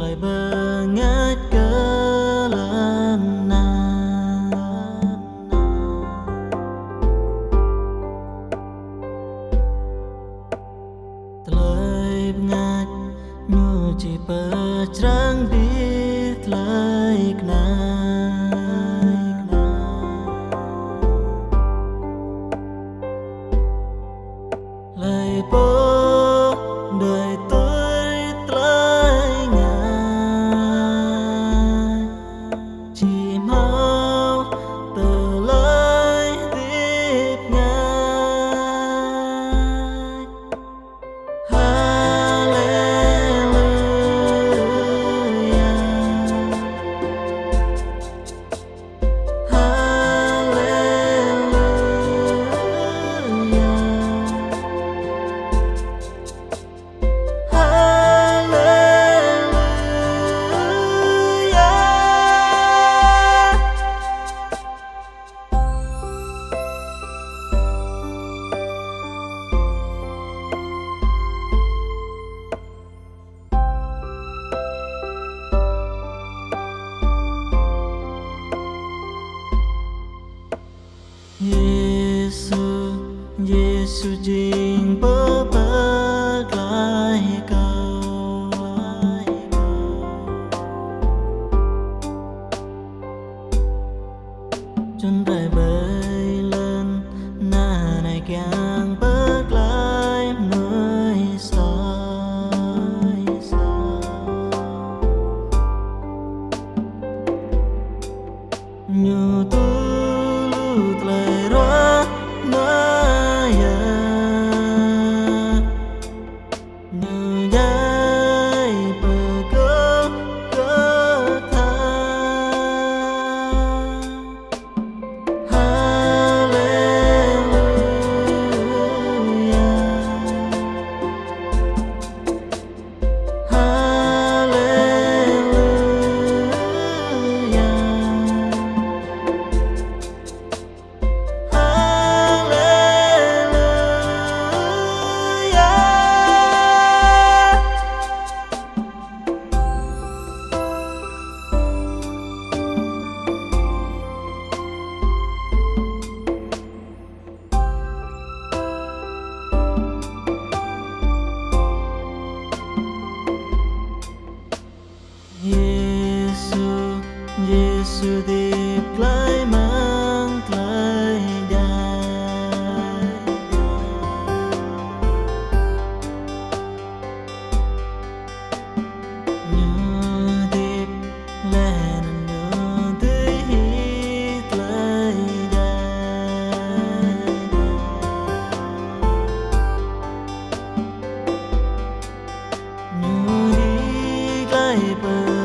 lại bờ ngát cớ lần nào lời ngát nhu chỉ bờ trắng biết lời lời bố đời tôi tới ngài chỉ mau từ lời tiếp ngài Yesus jing bebek lai kau chân tay bay lên na này càng bớt lại mới soi như tu lụt lại rót Yesus điệp lại mang lại dài như điệp lên như tươi hít lại dài như đi lại bờ